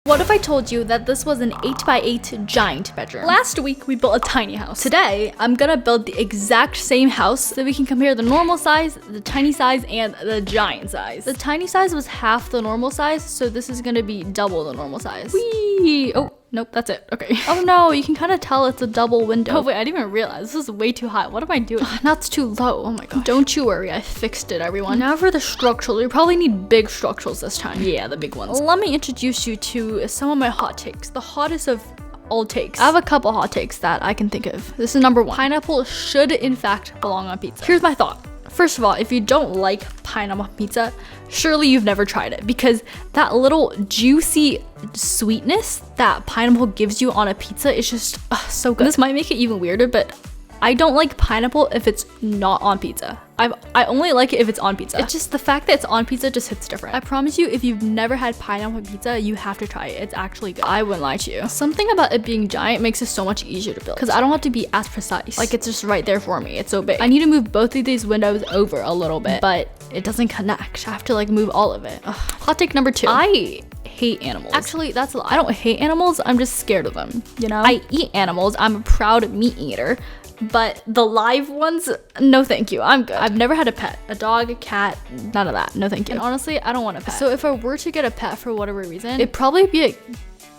What if I told you that this was an 8x8 giant bedroom? Last week, we built a tiny house. Today, I'm gonna build the exact same house so we can compare the normal size, the tiny size, and the giant size. The tiny size was half the normal size, so this is gonna be double the normal size. Whee! Oh, nope, that's it. Okay. Oh no, you can kind of tell it's a double window. Oh wait, I didn't even realize. This is way too high. What am I doing? That's too low. Oh my god. Don't you worry, I fixed it, everyone. Now for the structurals. We probably need big structurals this time. Yeah, the big ones. Let me introduce you to some of my hot takes. The hottest of all takes. I have a couple hot takes that I can think of. This is number one. Pineapple should in fact belong on pizza. Here's my thought. First of all, if you don't like pineapple pizza, surely you've never tried it, because that little juicy sweetness that pineapple gives you on a pizza is just so good. This might make it even weirder, but I don't like pineapple if it's not on pizza. I only like it if it's on pizza. It's just the fact that it's on pizza just hits different. I promise you, if you've never had pineapple pizza, you have to try it. It's actually good. I wouldn't lie to you. Something about it being giant makes it so much easier to build, because I don't have to be as precise. Like, it's just right there for me. It's so big. I need to move both of these windows over a little bit, but it doesn't connect. I have to like move all of it. Ugh. Hot take number two. I hate animals. Actually, that's a lie. I don't hate animals. I'm just scared of them. You know? I eat animals. I'm a proud meat eater. But the live ones, no thank you. I'm good. I've never had a pet. A dog, a cat, none of that. No thank you. And honestly, I don't want a pet. So if I were to get a pet for whatever reason, it'd probably be a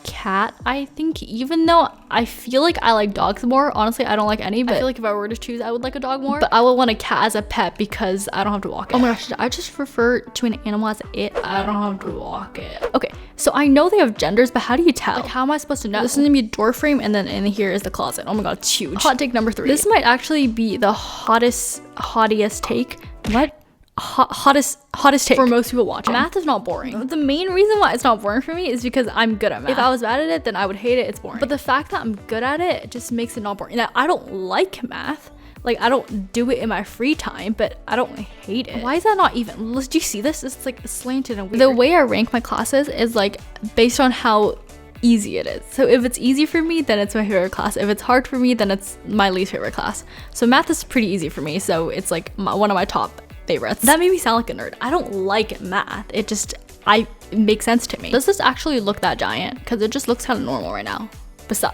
cat, I think, even though I feel like I like dogs more. Honestly, I don't like any, but I feel like if I were to choose, I would like a dog more. But I would want a cat as a pet because I don't have to walk it. Oh my gosh, I just refer to an animal as it. I don't have to walk it. Okay, so I know they have genders, but how do you tell? Like, how am I supposed to know? This is gonna be a door frame, and then in here is the closet. Oh my god, it's huge. Hot take number three. This might actually be the hottiest take. What? Hottest take for most people watching. Math is not boring. The main reason why it's not boring for me is because I'm good at math. If I was bad at it, then I would hate it. It's boring. But the fact that I'm good at it just makes it not boring. Now, I don't like math. Like, I don't do it in my free time, but I don't hate it. Why is that not even? Do you see this? It's like slanted and weird. The way I rank my classes is like based on how easy it is. So if it's easy for me, then it's my favorite class. If it's hard for me, then it's my least favorite class. So math is pretty easy for me. So it's like one of my top favorites. That made me sound like a nerd. I don't like math. It makes sense to me. Does this actually look that giant? Because it just looks kind of normal right now.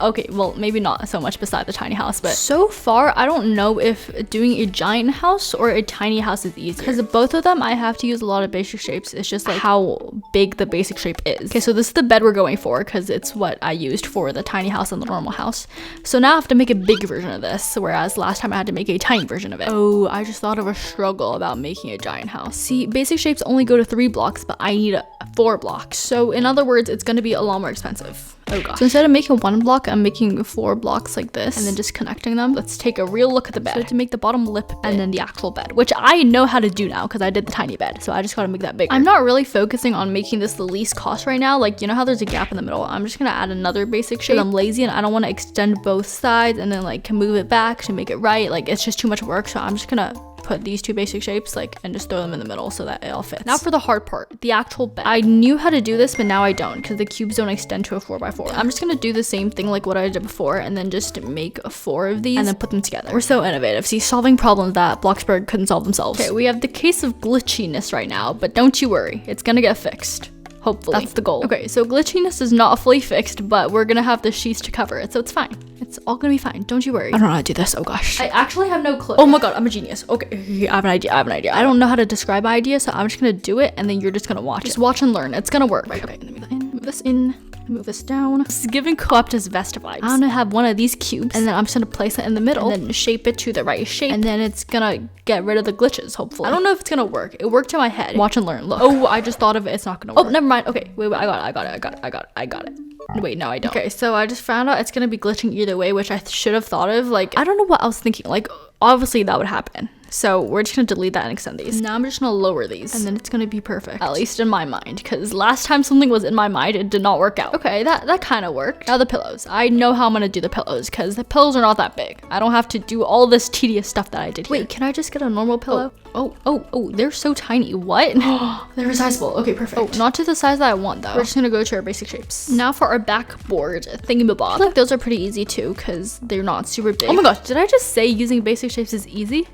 Okay, well, maybe not so much beside the tiny house, but so far, I don't know if doing a giant house or a tiny house is easier. Because both of them, I have to use a lot of basic shapes. It's just like how big the basic shape is. Okay, so this is the bed we're going for because it's what I used for the tiny house and the normal house. So now I have to make a big version of this, whereas last time I had to make a tiny version of it. Oh, I just thought of a struggle about making a giant house. See, basic shapes only go to 3 blocks, but I need 4 blocks. So in other words, it's going to be a lot more expensive. Oh gosh. So instead of making 1 block, I'm making 4 blocks like this and then just connecting them. Let's take a real look at the bed. So to make the bottom lip bit and then the actual bed, which I know how to do now because I did the tiny bed. So I just gotta make that bigger. I'm not really focusing on making this the least cost right now. Like, you know how there's a gap in the middle? I'm just gonna add another basic shape. I'm lazy and I don't want to extend both sides and then like move it back to make it right. Like, it's just too much work. So I'm just gonna put these 2 basic shapes and just throw them in the middle so that it all fits. Now for the hard part, the actual bed. I knew how to do this, but now I don't because the cubes don't extend to a 4x4. I'm just gonna do the same thing like what I did before and then just make 4 of these and then put them together. We're so innovative. See, solving problems that Bloxburg couldn't solve themselves. Okay, we have the case of glitchiness right now, but don't you worry, it's gonna get fixed. Hopefully. That's the goal. Okay, so glitchiness is not fully fixed, but we're gonna have the sheets to cover it, so it's fine. It's all gonna be fine. Don't you worry. I don't know how to do this. Oh gosh. I actually have no clue. Oh my god, I'm a genius. Okay, I have an idea. I don't know how to describe my idea, so I'm just gonna do it, and then you're just gonna watch. Just watch and learn. It's gonna work. Right, okay, let me move this in. Move this down. This is giving co-optus Vesta vibes. I'm gonna have one of these cubes and then I'm just gonna place it in the middle and then shape it to the right shape and then it's gonna get rid of the glitches, hopefully. I don't know if it's gonna work. It worked in my head. Watch and learn. Look. Oh, I just thought of it. It's not gonna work. Oh, never mind. Okay, wait, I got it. Wait, no, I don't. Okay, so I just found out it's gonna be glitching either way, which I should have thought of. Like, I don't know what I was thinking. Like, obviously that would happen. So we're just gonna delete that and extend these. Now I'm just gonna lower these and then it's gonna be perfect. At least in my mind, because last time something was in my mind, it did not work out. Okay, that kind of worked. Now the pillows. I know how I'm gonna do the pillows because the pillows are not that big. I don't have to do all this tedious stuff that I did here. Wait, can I just get a normal pillow? Oh, they're so tiny. What? They're resizable. Okay, perfect. Oh, not to the size that I want though. We're just gonna go to our basic shapes. Now for our backboard thingamabob. I feel like those are pretty easy too because they're not super big. Oh my gosh, did I just say using basic shapes is easy?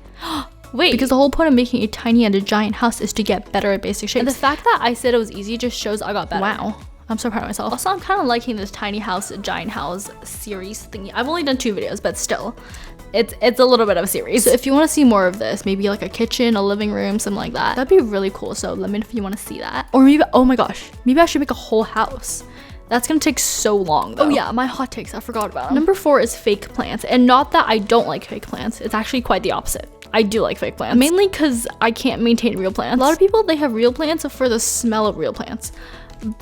Wait, because the whole point of making a tiny and a giant house is to get better at basic shapes. And the fact that I said it was easy just shows I got better. Wow. I'm so proud of myself. Also, I'm kind of liking this tiny house, giant house series thingy. I've only done 2 videos, but still, it's a little bit of a series. So if you want to see more of this, maybe like a kitchen, a living room, something like that, that'd be really cool. So let me know if you want to see that. Or maybe, oh my gosh, maybe I should make a whole house. That's gonna take so long though. Oh yeah, my hot takes, I forgot about them. Number 4 is fake plants. And not that I don't like fake plants, it's actually quite the opposite. I do like fake plants. Mainly because I can't maintain real plants. A lot of people, they have real plants for the smell of real plants.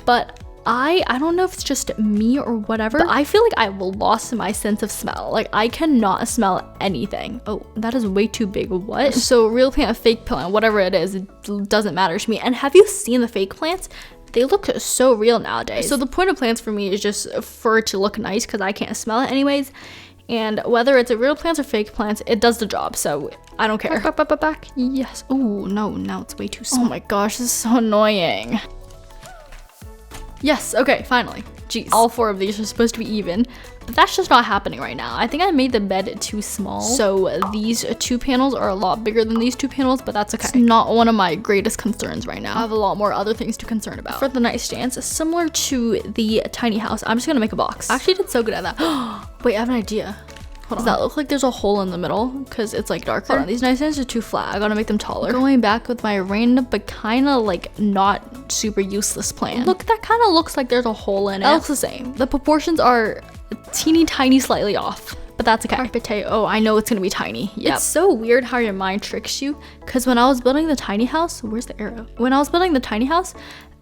But I don't know if it's just me or whatever, but I feel like I've lost my sense of smell. Like I cannot smell anything. Oh, that is way too big. What? So real plant, fake plant, whatever it is, it doesn't matter to me. And have you seen the fake plants? They look so real nowadays. So the point of plants for me is just for it to look nice because I can't smell it anyways. And whether it's a real plants or fake plants, it does the job. So I don't care. Back. Yes. Oh no, now it's way too small. Oh my gosh, this is so annoying. Yes, okay, finally. Jeez. All 4 of these are supposed to be even, but that's just not happening right now. I think I made the bed too small. So these 2 panels are a lot bigger than these 2 panels, but that's okay. It's not one of my greatest concerns right now. I have a lot more other things to concern about. For the nightstands, similar to the tiny house, I'm just gonna make a box. I actually did so good at that. Wait, I have an idea. Does that look like there's a hole in the middle? Because it's like darker. Hold on, these nightstands are too flat. I gotta make them taller. Going back with my random but kind of like not super useless plan. Look, that kind of looks like there's a hole in it. That looks the same. The proportions are teeny tiny slightly off, but that's okay. Oh, I know it's gonna be tiny. Yep. It's so weird how your mind tricks you, because when I was building the tiny house, where's the arrow? When I was building the tiny house,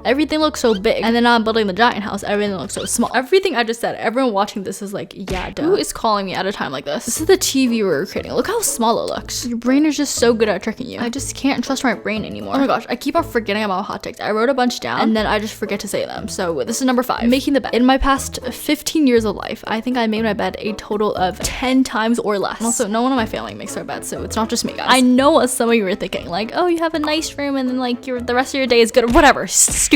everything looks so big, and then now I'm building the giant house, everything looks so small. Everything I just said, everyone watching this is like, yeah, duh. Who is calling me at a time like this? This is the TV we're creating. Look how small it looks. Your brain is just so good at tricking you. I just can't trust my brain anymore. Oh my gosh, I keep on forgetting about hot takes. I wrote a bunch down and then I just forget to say them. So this is number 5, making the bed. In my past 15 years of life, I think I made my bed a total of 10 times or less. And also, no one in my family makes their bed, so it's not just me, guys. I know what some of you were thinking, like, oh, you have a nice room and then like the rest of your day is good or whatever. Stupid.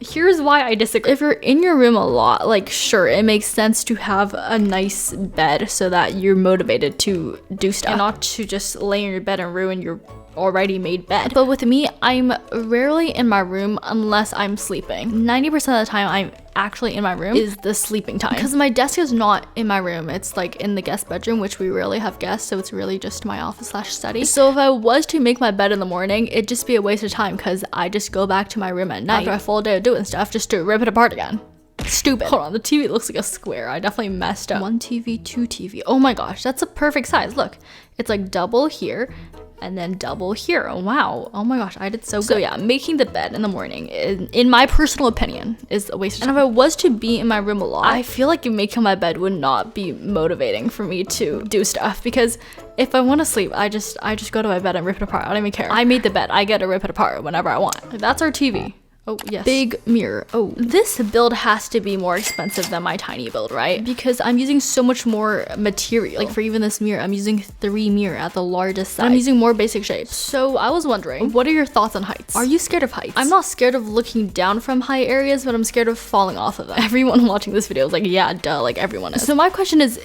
Here's why I disagree. If you're in your room a lot, like sure, it makes sense to have a nice bed so that you're motivated to do stuff and not to just lay in your bed and ruin your already made bed. But with me, I'm rarely in my room unless I'm sleeping. 90% of the time I'm actually in my room is the sleeping time, because my desk is not in my room. It's like in the guest bedroom, which we rarely have guests, so it's really just my office / study. So if I was to make my bed in the morning, it'd just be a waste of time because I just go back to my room at night after a full day of doing stuff just to rip it apart again. Stupid. Hold on, the TV looks like a square. I definitely messed up. 1 TV, 2 TV. Oh my gosh, that's a perfect size. Look, it's like double here and then double here. Oh wow, oh my gosh, I did so good. So yeah, making the bed in the morning, in my personal opinion, is a waste of time. And if I was to be in my room a lot, I feel like making my bed would not be motivating for me to do stuff, because if I want to sleep, I just go to my bed and rip it apart. I don't even care. I made the bed, I get to rip it apart whenever I want. That's our TV. Oh yes. Big mirror. Oh, this build has to be more expensive than my tiny build, right? Because I'm using so much more material. Like for even this mirror, I'm using 3 mirror at the largest size. I'm using more basic shapes. So I was wondering, what are your thoughts on heights? Are you scared of heights? I'm not scared of looking down from high areas, but I'm scared of falling off of them. Everyone watching this video is like, yeah, duh, like everyone is. So my question is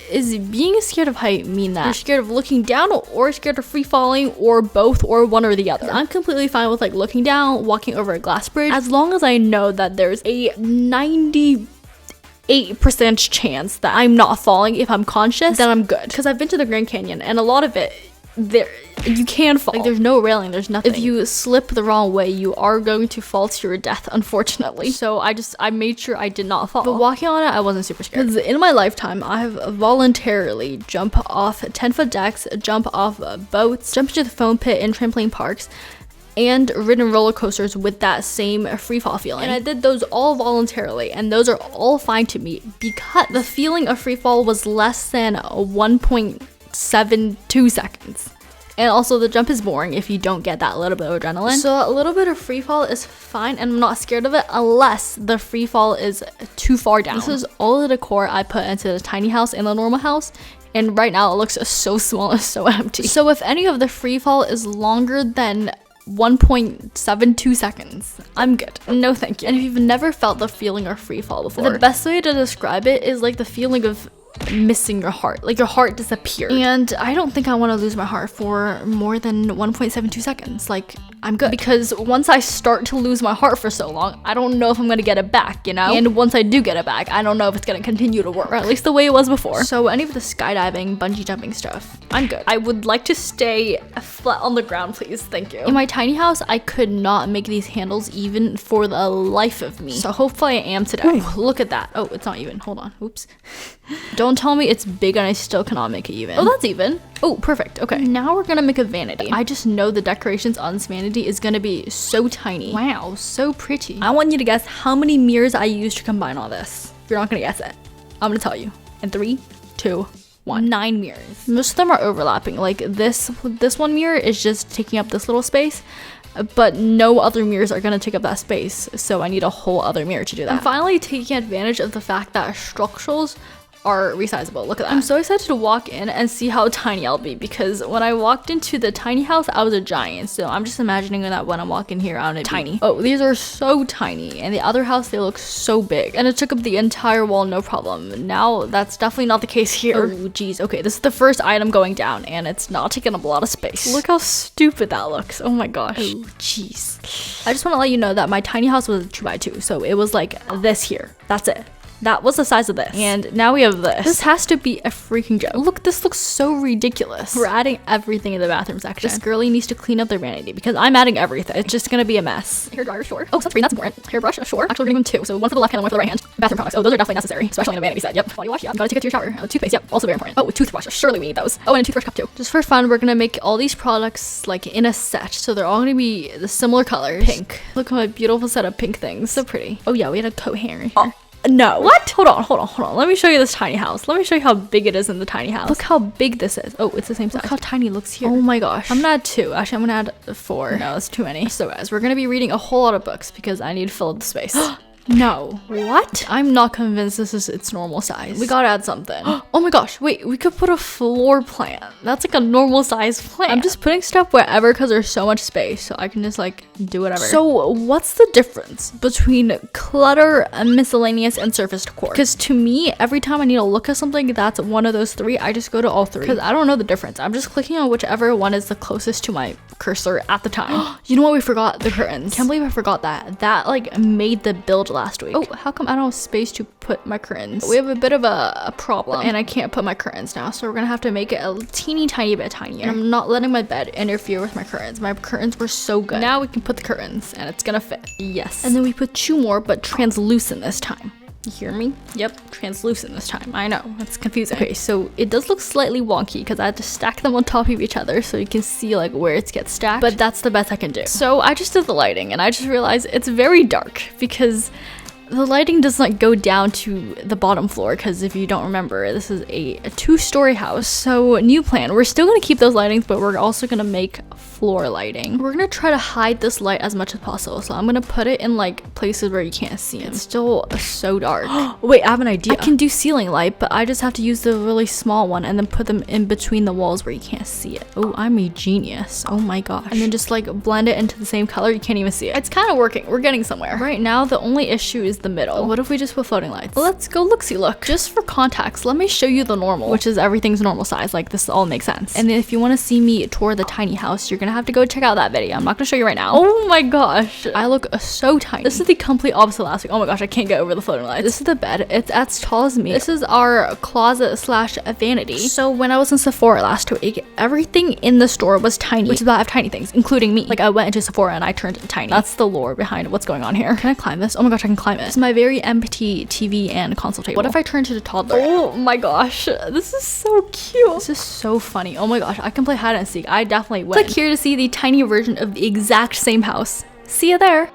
being scared of height mean that you're scared of looking down or scared of free falling, or both, or one or the other? I'm completely fine with like looking down, walking over a glass bridge, as long as I know that there's a 98% chance that I'm not falling. If I'm conscious, then I'm good. Because I've been to the Grand Canyon and a lot of it, you can fall. Like there's no railing, there's nothing. If you slip the wrong way, you are going to fall to your death, unfortunately. So I made sure I did not fall. But walking on it, I wasn't super scared. Because in my lifetime, I have voluntarily jumped off 10-foot decks, jump off boats, jumped into the foam pit in trampoline parks, and ridden roller coasters with that same free fall feeling. And I did those all voluntarily, and those are all fine to me because the feeling of free fall was less than 1.72 seconds. And also the jump is boring if you don't get that little bit of adrenaline. So a little bit of free fall is fine, and I'm not scared of it unless the free fall is too far down. This is all the decor I put into the tiny house and the normal house. And right now it looks so small and so empty. So if any of the free fall is longer than 1.72 seconds, I'm good. No thank you. And if you've never felt the feeling of free fall before, the best way to describe it is like the feeling of missing your heart. Like your heart disappeared. And I don't think I want to lose my heart for more than 1.72 seconds. Like I'm good. Because once I start to lose my heart for so long, I don't know if I'm gonna get it back, you know? And once I do get it back, I don't know if it's gonna continue to work, or at least the way it was before. So any of the skydiving, bungee jumping stuff, I'm good. I would like to stay flat on the ground, please. Thank you. In my tiny house, I could not make these handles even for the life of me. So hopefully I am today. Ooh, look at that. Oh, it's not even. Hold on. Oops. Don't tell me it's big and I still cannot make it even. Oh, that's even. Oh, perfect. Okay. Now we're gonna make a vanity. I just know the decorations on this vanity is gonna be so tiny. Wow, so pretty. I want you to guess how many mirrors I used to combine all this. If you're not gonna guess it, I'm gonna tell you. In 3, 2, 1. 9 mirrors. Most of them are overlapping. Like this one mirror is just taking up this little space, but no other mirrors are gonna take up that space. So I need a whole other mirror to do that. I'm finally taking advantage of the fact that structurals are resizable. Look at that. I'm so excited to walk in and see how tiny I'll be, because when I walked into the tiny house, I was a giant. So I'm just imagining that when I'm walking here, I'm gonna be tiny. Oh, these are so tiny. And the other house, they look so big. And it took up the entire wall, no problem. Now, that's definitely not the case here. Oh, geez. Okay, this is the first item going down, and it's not taking up a lot of space. Look how stupid that looks. Oh my gosh. Oh, jeez. I just want to let you know that my tiny house was a 2x2. So it was like this here. That's it. That was the size of this. And now we have this. This has to be a freaking joke. Look, this looks so ridiculous. We're adding everything in the bathroom section. This girlie needs to clean up their vanity because I'm adding everything. It's just gonna be a mess. Hair dryer, sure. Oh, sunscreen, that's important. Hairbrush, sure. Actually, we're gonna give them 2. So one for the left hand and one for the right hand. Bathroom products. Oh, those are definitely necessary, especially in a vanity set. Yep. Body wash, yep. Gotta take it to your shower. Toothpaste, yep. Also very important. Oh, a toothbrush. Surely we need those. Oh, and a toothbrush cup too. Just for fun, we're gonna make all these products like in a set. So they're all gonna be the similar colors. Pink. Look at my beautiful set of pink things. So pretty. Oh yeah, we had a coat hanger here. Oh. No. What? Hold on. Let me show you this tiny house. Let me show you how big it is in the tiny house. Look how big this is. Oh, it's the same size. Look how tiny it looks here. Oh my gosh. I'm gonna add 2. Actually, I'm gonna add 4. No, that's too many. So guys, we're gonna be reading a whole lot of books because I need to fill up the space. No. What? I'm not convinced this is its normal size. We gotta add something. Oh my gosh, wait, we could put a floor plant. That's like a normal size plant. I'm just putting stuff wherever because there's so much space, so I can just like do whatever. So what's the difference between clutter, miscellaneous, and surface decor? Because to me, every time I need to look at something that's one of those 3, I just go to all 3 because I don't know the difference. I'm just clicking on whichever one is the closest to my cursor at the time. You know what? We forgot the curtains. Can't believe I forgot that. That like made the build last week. Oh, how come I don't have space to put my curtains? We have a bit of a problem and I can't put my curtains now, so we're gonna have to make it a teeny tiny bit tinier. I'm not letting my bed interfere with my curtains. My curtains were so good. Now we can put the curtains and it's gonna fit. Yes. And then we put 2 more, but translucent this time. You hear me? Yep, translucent this time. I know, it's confusing. Okay, so it does look slightly wonky because I had to stack them on top of each other so you can see like where it gets stacked, but that's the best I can do. So I just did the lighting and I just realized it's very dark because the lighting does not go down to the bottom floor because if you don't remember, this is a 2-story house. So new plan, we're still gonna keep those lightings, but we're also gonna make floor lighting. We're gonna try to hide this light as much as possible. So I'm gonna put it in like places where you can't see it. It's still so dark. Wait, I have an idea. I can do ceiling light, but I just have to use the really small one and then put them in between the walls where you can't see it. Oh, I'm a genius. Oh my gosh. And then just like blend it into the same color. You can't even see it. It's kind of working. We're getting somewhere. Right now, the only issue is the middle. What if we just put floating lights? Let's go look. Just for context, let me show you the normal, which is everything's normal size. Like this all makes sense. And then if you want to see me tour the tiny house, you're gonna have to go check out that video. I'm not gonna show you right now. Oh my gosh, I look so tiny. This is the complete opposite last week. Oh my gosh, I can't get over the floating lights. This is the bed. It's as tall as me. This is our closet slash vanity. So when I was in Sephora last week, everything in the store was tiny, which is why I have tiny things, including me. Like I went into Sephora and I turned tiny. That's the lore behind what's going on here. Can I climb this? Oh my gosh, I can climb it. It's my very empty TV and console table. What if I turn to the toddler? Oh my gosh, this is so cute. This is so funny. Oh my gosh, I can play hide and seek. I definitely win. Click here to see the tiny version of the exact same house. See you there.